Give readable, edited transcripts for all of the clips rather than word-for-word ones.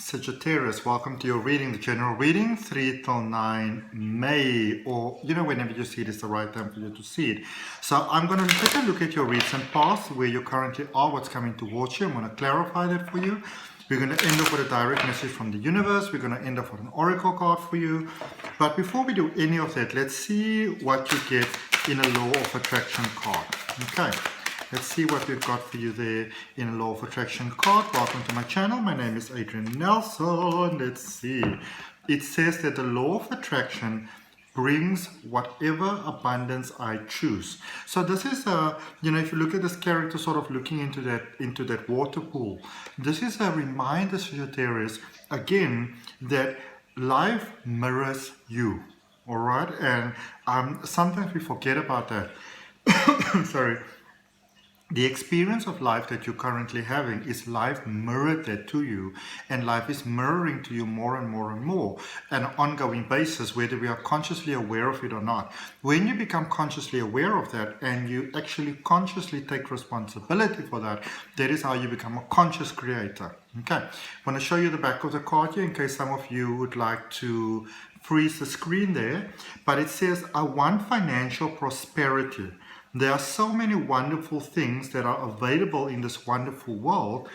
Sagittarius, welcome to your reading, the general reading, 3 till 9 May, or whenever you see it is the right time for you to see it. So I'm going to take a look at your recent past, where you currently are, what's coming towards you. I'm going to clarify that for you. We're going to end up with a direct message from the universe. We're going to end up with an oracle card for you. But before we do any of that, let's see what you get in a law of attraction card. Okay. Let's see what we've got for you there in a law of attraction card. Welcome to my channel. My name is Adrian Nelson. Let's see. It says that the law of attraction brings whatever abundance I choose. So this is if you look at this character sort of looking into that water pool, this is a reminder, Sagittarius, again, that life mirrors you. All right, and sometimes we forget about that. Sorry. The experience of life that you're currently having is life mirrored that to you, and life is mirroring to you more and more and more on an ongoing basis, whether we are consciously aware of it or not. When you become consciously aware of that and you actually consciously take responsibility for that, that is how you become a conscious creator. Okay, I want to show you the back of the card here in case some of you would like to freeze the screen there, but it says, I want financial prosperity. There are so many wonderful things that are available in this wonderful world,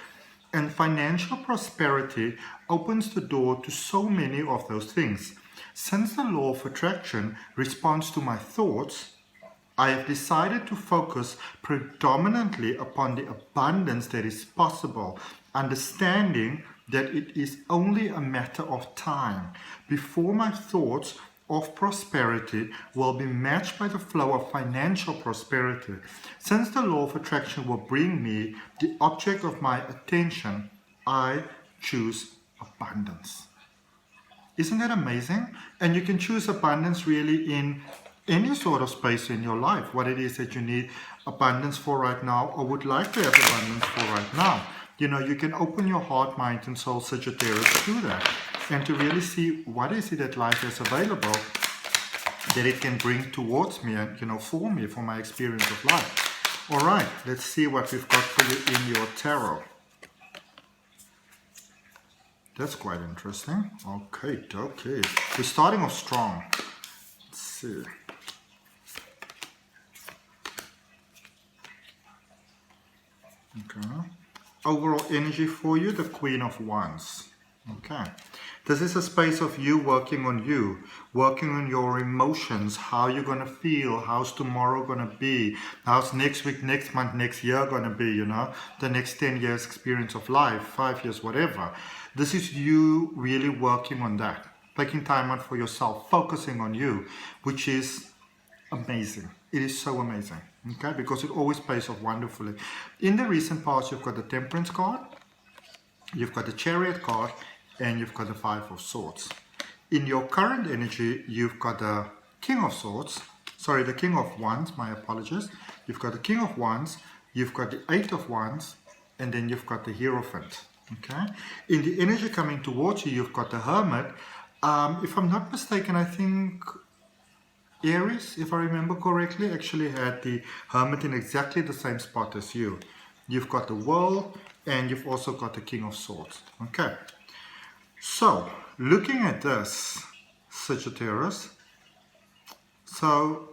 and financial prosperity opens the door to so many of those things. Since the law of attraction responds to my thoughts, I have decided to focus predominantly upon the abundance that is possible, understanding that it is only a matter of time before my thoughts of prosperity will be matched by the flow of financial prosperity. Since the law of attraction will bring me the object of my attention, I choose abundance. Isn't that amazing? And you can choose abundance really in any sort of space in your life, what it is that you need abundance for right now or would like to have abundance for right now. You can open your heart, mind, and soul, Sagittarius, to that, and to really see what is it that life is available that it can bring towards me and, for me, for my experience of life. All right, let's see what we've got for you in your tarot. That's quite interesting. Okay. We're starting off strong. Let's see. Okay. Overall energy for you, the Queen of Wands. Okay. This is a space of you, working on your emotions, how you're going to feel, how's tomorrow going to be, how's next week, next month, next year going to be, the next 10 years experience of life, 5 years, whatever. This is you really working on that, taking time out for yourself, focusing on you, which is amazing. It is so amazing, okay, because it always pays off wonderfully. In the recent past, you've got the Temperance card, you've got the Chariot card, and you've got the Five of Swords. In your current energy, you've got the King of Swords, the King of Wands, my apologies. You've got the King of Wands, you've got the Eight of Wands, and then you've got the Hierophant, okay? In the energy coming towards you, you've got the Hermit. If I'm not mistaken, I think Aries, if I remember correctly, actually had the Hermit in exactly the same spot as you. You've got the World, and you've also got the King of Swords, okay? So, looking at this, Sagittarius, so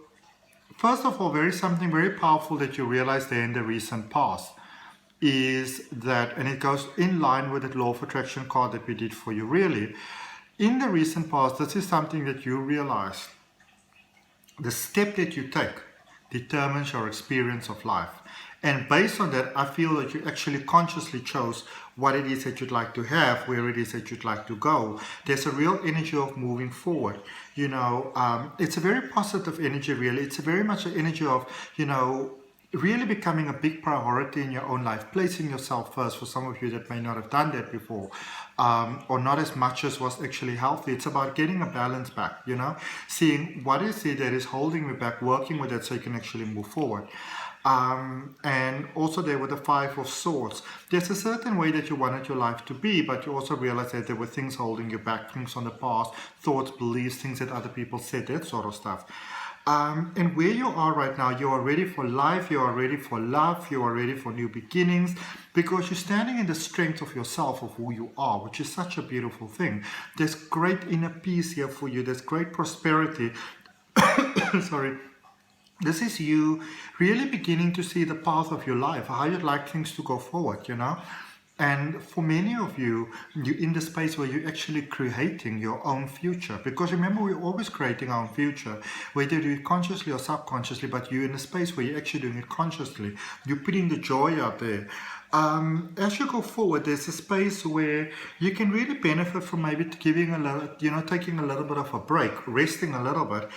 first of all, something very powerful that you realize there in the recent past is that, and it goes in line with the law of attraction card that we did for you really, in the recent past, this is something that you realize. The step that you take determines your experience of life. And based on that, I feel that you actually consciously chose what it is that you'd like to have, where it is that you'd like to go. There's a real energy of moving forward. It's a very positive energy, really. It's very much an energy of, really becoming a big priority in your own life, placing yourself first for some of you that may not have done that before, or not as much as was actually healthy. It's about getting a balance back, seeing what is it that is holding me back, working with that so you can actually move forward. And also there with the Five of Swords, there's a certain way that you wanted your life to be, but you also realize that there were things holding you back, things on the past, thoughts, beliefs, things that other people said, that sort of stuff. And where you are right now, you are ready for life, you are ready for love, you are ready for new beginnings, because you're standing in the strength of yourself, of who you are, which is such a beautiful thing. There's great inner peace here for you. There's great prosperity. Sorry. This is you really beginning to see the path of your life, how you'd like things to go forward, you know. And for many of you, you're in the space where you're actually creating your own future. Because remember, we're always creating our own future, whether you do it consciously or subconsciously, but you're in a space where you're actually doing it consciously. You're putting the joy out there. As you go forward, there's a space where you can really benefit from maybe giving a little, you know, taking a little bit of a break, resting a little bit,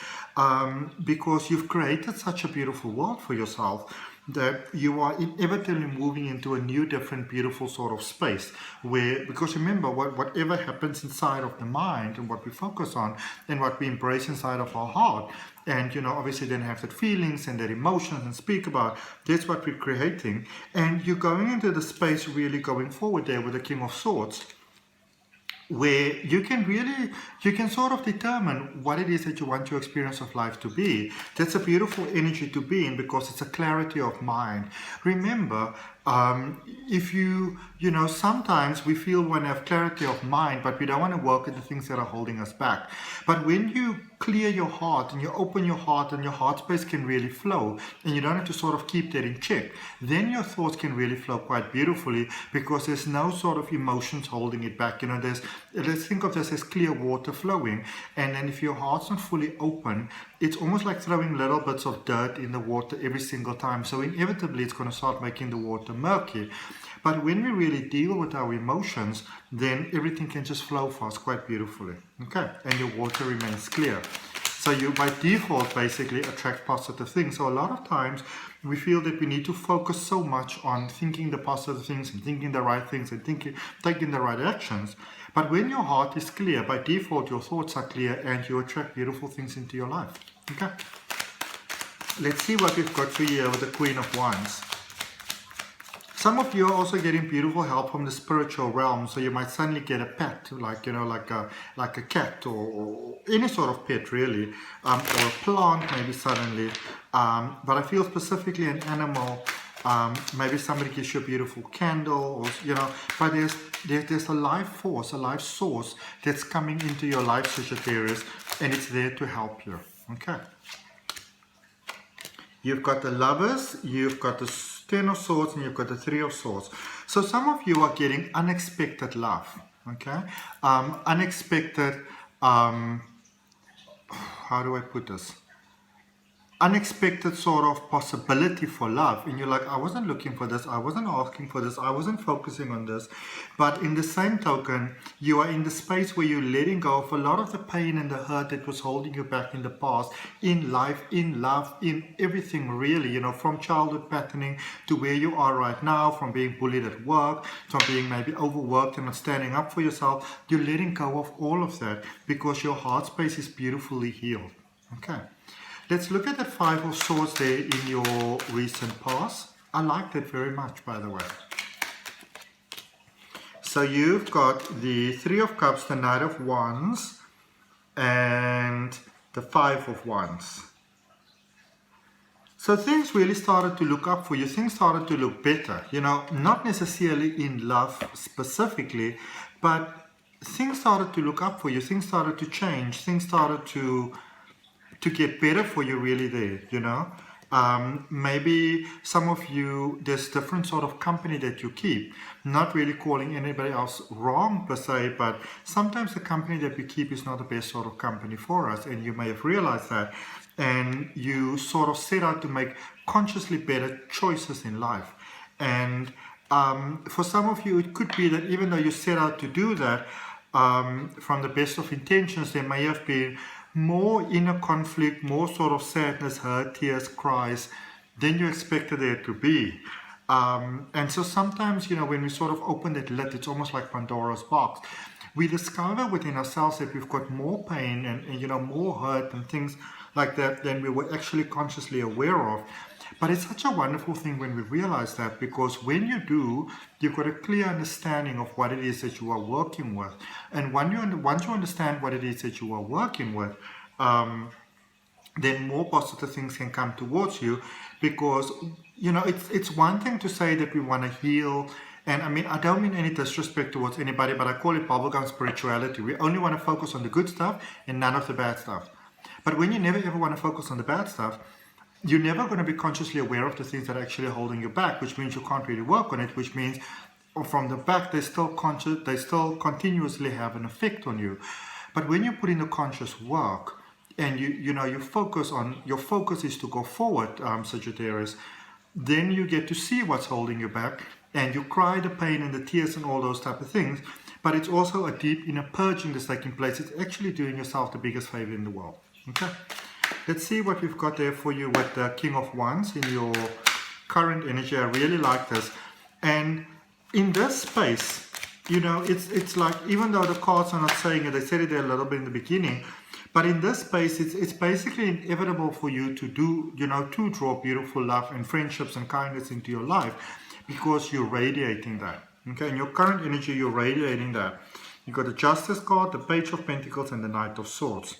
because you've created such a beautiful world for yourself that you are inevitably moving into a new, different, beautiful sort of space where, because remember, whatever happens inside of the mind and what we focus on and what we embrace inside of our heart, and you know, obviously then have that feelings and that emotions and speak about, that's what we're creating. And you're going into the space really going forward there with the King of Swords, where you can sort of determine what it is that you want your experience of life to be. That's a beautiful energy to be in, because it's a clarity of mind. Remember, if you know, sometimes we feel we want to have clarity of mind, but we don't want to work at the things that are holding us back. But when you clear your heart and you open your heart, and your heart space can really flow, and you don't have to sort of keep that in check, then your thoughts can really flow quite beautifully, because there's no sort of emotions holding it back. You know, let's think of this as clear water flowing, and then if your heart's not fully open, it's almost like throwing little bits of dirt in the water every single time. So inevitably it's going to start making the water murky. But when we really deal with our emotions, then everything can just flow for us quite beautifully. Okay, and your water remains clear. So you by default basically attract positive things. So a lot of times we feel that we need to focus so much on thinking the positive things and thinking the right things and taking the right actions. But when your heart is clear, by default your thoughts are clear, and you attract beautiful things into your life. Okay, let's see what we've got for you here with the Queen of Wands. Some of you are also getting beautiful help from the spiritual realm, so you might suddenly get a pet, like, you know, like a cat or any sort of pet really, or a plant maybe suddenly. But I feel specifically an animal. Maybe somebody gives you a beautiful candle, or you know. But there's a life force, a life source that's coming into your life, Sagittarius, and it's there to help you. Okay. You've got the Lovers, you've got the Ten of Swords, and you've got the Three of Swords. So some of you are getting unexpected love. Okay, unexpected. How do I put this? Unexpected sort of possibility for love, and you're like, I wasn't looking for this, I wasn't asking for this, I wasn't focusing on this. But in the same token, you are in the space where you're letting go of a lot of the pain and the hurt that was holding you back in the past, in life, in love, in everything really, you know, from childhood patterning to where you are right now, from being bullied at work, from being maybe overworked and not standing up for yourself. You're letting go of all of that because your heart space is beautifully healed. Okay. Let's look at the Five of Swords there in your recent past. I like that very much, by the way. So you've got the Three of Cups, the Knight of Wands, and the Five of Wands. So things really started to look up for you. Things started to look better. You know, not necessarily in love specifically, but things started to look up for you. Things started to change. Things started to get better for you really there, you know. Maybe some of you, there's different sort of company that you keep. Not really calling anybody else wrong per se, but sometimes the company that we keep is not the best sort of company for us, and you may have realized that, and you sort of set out to make consciously better choices in life. And for some of you, it could be that even though you set out to do that from the best of intentions, there may have been more inner conflict, more sort of sadness, hurt, tears, cries than you expected there to be. And so sometimes, you know, when we sort of open that lid, it's almost like Pandora's box. We discover within ourselves that we've got more pain and you know, more hurt and things like that than we were actually consciously aware of. But it's such a wonderful thing when we realize that, because when you do, you've got a clear understanding of what it is that you are working with. And once you understand what it is that you are working with, then more positive things can come towards you. Because, you know, it's one thing to say that we want to heal, and I mean, I don't mean any disrespect towards anybody, but I call it bubblegum spirituality. We only want to focus on the good stuff and none of the bad stuff. But when you never ever want to focus on the bad stuff, you're never going to be consciously aware of the things that are actually holding you back, which means you can't really work on it, which means from the back they still continuously have an effect on you. But when you put in the conscious work and you focus on, your focus is to go forward, Sagittarius, then you get to see what's holding you back, and you cry the pain and the tears and all those type of things. But it's also a deep inner purging that's taking place. It's actually doing yourself the biggest favor in the world. Okay, let's see what we've got there for you with the King of Wands in your current energy. I really like this. And in this space, you know, it's like, even though the cards are not saying it, they said it there a little bit in the beginning, but in this space, it's basically inevitable for you to do, you know, to draw beautiful love and friendships and kindness into your life, because you're radiating that. Okay, in your current energy, you're radiating that. You've got the Justice card, the Page of Pentacles, and the Knight of Swords.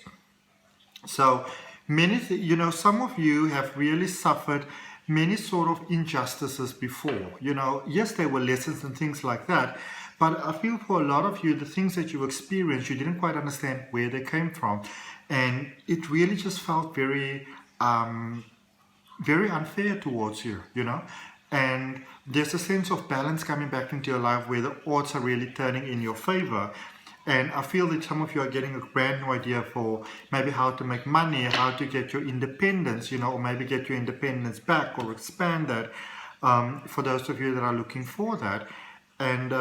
So many, you know, some of you have really suffered many sort of injustices before. You know, yes, there were lessons and things like that, but I feel for a lot of you, the things that you experienced, you didn't quite understand where they came from, and it really just felt very, very unfair towards you. You know. And there's a sense of balance coming back into your life where the odds are really turning in your favor. And I feel that some of you are getting a brand new idea for maybe how to make money, how to get your independence, you know, or maybe get your independence back or expand that, for those of you that are looking for that. And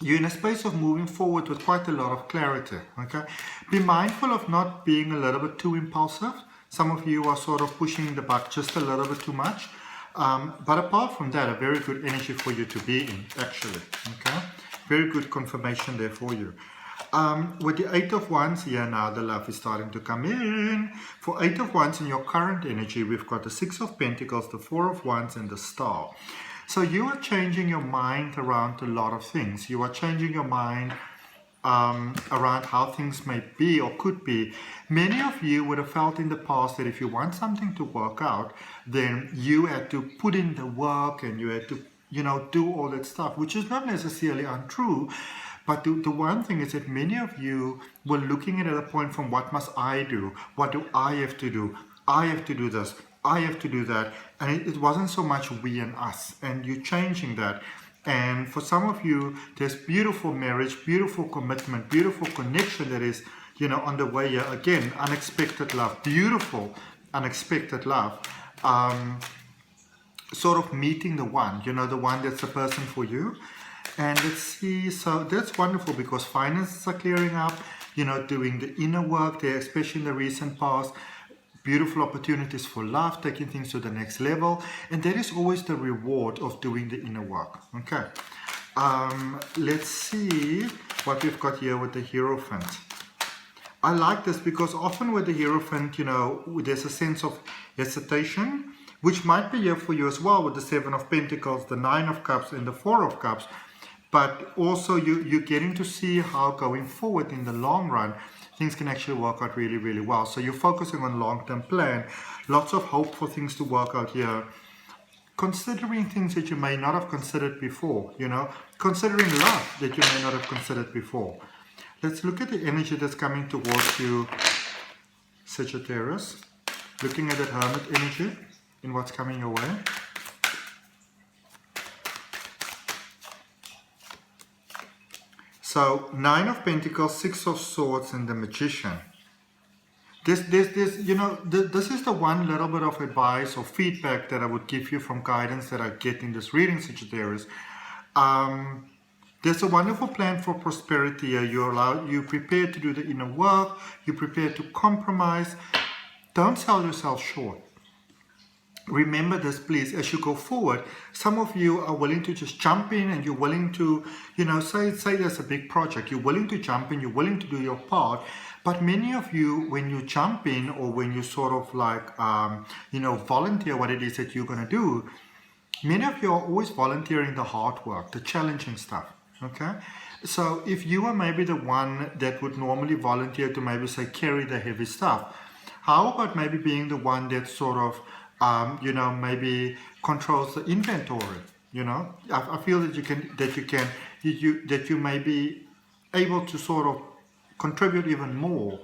you're in a space of moving forward with quite a lot of clarity. Okay, be mindful of not being a little bit too impulsive. Some of you are sort of pushing the buck just a little bit too much. But apart from that, a very good energy for you to be in, actually. Okay, very good confirmation there for you. With the Eight of Wands here now, the love is starting to come in. For Eight of Wands in your current energy, we've got the Six of Pentacles, the Four of Wands, and the Star. So you are changing your mind around a lot of things. You are changing your mind around how things may be or could be. Many of you would have felt in the past that if you want something to work out, then you had to put in the work and you had to, you know, do all that stuff, which is not necessarily untrue. But the one thing is that many of you were looking at it at a point from, what must I do? What do I have to do? I have to do this. I have to do that. And it wasn't so much we and us. And you're changing that. And for some of you, there's beautiful marriage, beautiful commitment, beautiful connection that is, you know, on the way here. Again, unexpected love, beautiful, unexpected love. Sort of meeting the one, you know, the one that's the person for you. And let's see, so that's wonderful because finances are clearing up, you know, doing the inner work there, especially in the recent past. Beautiful opportunities for love, taking things to the next level, and that is always the reward of doing the inner work. Okay, let's see what we've got here with the Hierophant. I like this because often with the Hierophant, you know, there's a sense of hesitation, which might be here for you as well with the Seven of Pentacles, the Nine of Cups, and the Four of Cups. But also you're getting to see how going forward in the long run, things can actually work out really, really well. So you're focusing on long-term plan, lots of hope for things to work out here. Considering things that you may not have considered before, you know, considering love that you may not have considered before. Let's look at the energy that's coming towards you, Sagittarius. Looking at that Hermit energy in what's coming your way. So, Nine of Pentacles, Six of Swords, and the Magician. This you know, this is the one little bit of advice or feedback that I would give you from guidance that I get in this reading, Sagittarius. There's a wonderful plan for prosperity here. You're prepared to do the inner work. You're prepared to compromise. Don't sell yourself short. Remember this, please, as you go forward. Some of you are willing to just jump in and you're willing to, you know, say there's a big project. You're willing to jump in, you're willing to do your part. But many of you, when you jump in or when you sort of like, you know, volunteer what it is that you're going to do, many of you are always volunteering the hard work, the challenging stuff, okay? So if you are maybe the one that would normally volunteer to maybe say carry the heavy stuff, How about maybe being the one that sort of, maybe controls the inventory? I feel that you may be able to sort of contribute even more.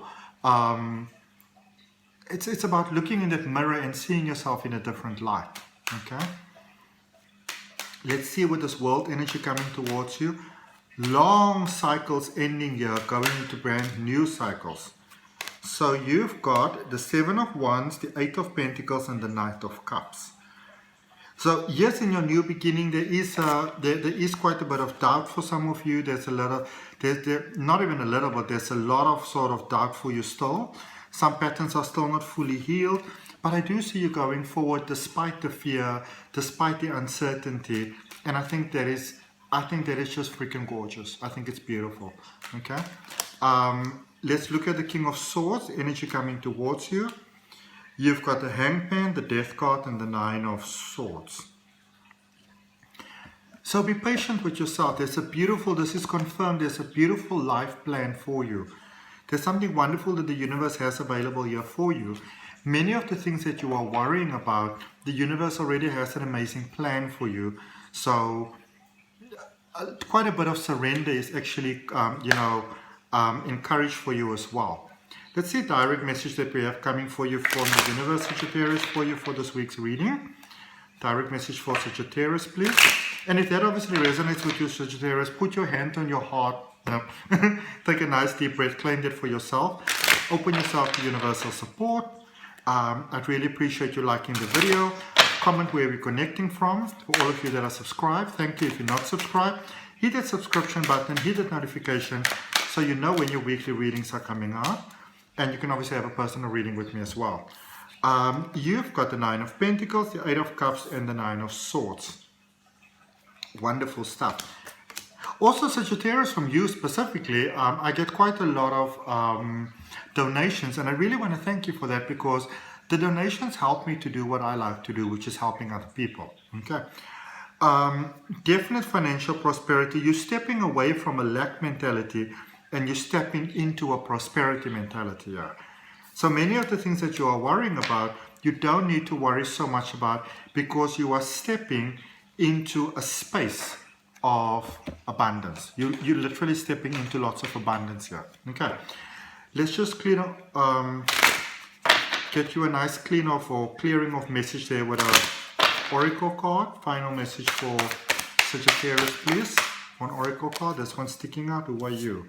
It's about looking in that mirror and seeing yourself in a different light. Okay. Let's see with this world energy coming towards you. Long cycles ending here, going into brand new cycles. So you've got the 7 of Wands, the 8 of Pentacles, and the Knight of Cups. So yes, in your new beginning, there is quite a bit of doubt for some of you. There's not even a little, but there's a lot of sort of doubt for you still. Some patterns are still not fully healed, but I do see you going forward despite the fear, despite the uncertainty, and I think that is just freaking gorgeous. I think it's beautiful. Okay. Let's look at the King of Swords, energy coming towards you. You've got the Hangman, the Death card, and the 9 of Swords. So be patient with yourself. This is confirmed, there's a beautiful life plan for you. There's something wonderful that the universe has available here for you. Many of the things that you are worrying about, the universe already has an amazing plan for you. So quite a bit of surrender is actually, encouraged for you as well. Let's see a direct message that we have coming for you from the universe, Sagittarius, for you for this week's reading. Direct message for Sagittarius, please. And if that obviously resonates with you, Sagittarius, put your hand on your heart. Take a nice deep breath, claim that for yourself. Open yourself to universal support. I'd really appreciate you liking the video. Comment where we're connecting from. For all of you that are subscribed, thank you. If you're not subscribed, hit that subscription button, hit that notification so you know when your weekly readings are coming out. And you can obviously have a personal reading with me as well. You've got the 9 of Pentacles, the 8 of Cups, and the 9 of Swords. Wonderful stuff. Also, Sagittarius, from you specifically, I get quite a lot of donations, and I really want to thank you for that, because the donations help me to do what I like to do, which is helping other people. Okay. Definite financial prosperity. You're stepping away from a lack mentality and you're stepping into a prosperity mentality here. So many of the things that you are worrying about, you don't need to worry so much about, because you are stepping into a space of abundance. You're literally stepping into lots of abundance here. Okay. Let's just clean up, get you a nice clean off or clearing of message there with a oracle card. Final message for Sagittarius, please. One oracle card. This one sticking out. Who are you?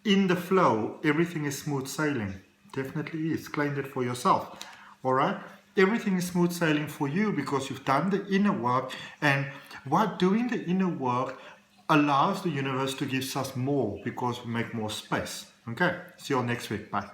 In the flow, everything is smooth sailing. Definitely is. Claim that for yourself. All right. Everything is smooth sailing for you because you've done the inner work, and what doing the inner work allows the universe to give us more, because we make more space. Okay. See you all next week. Bye.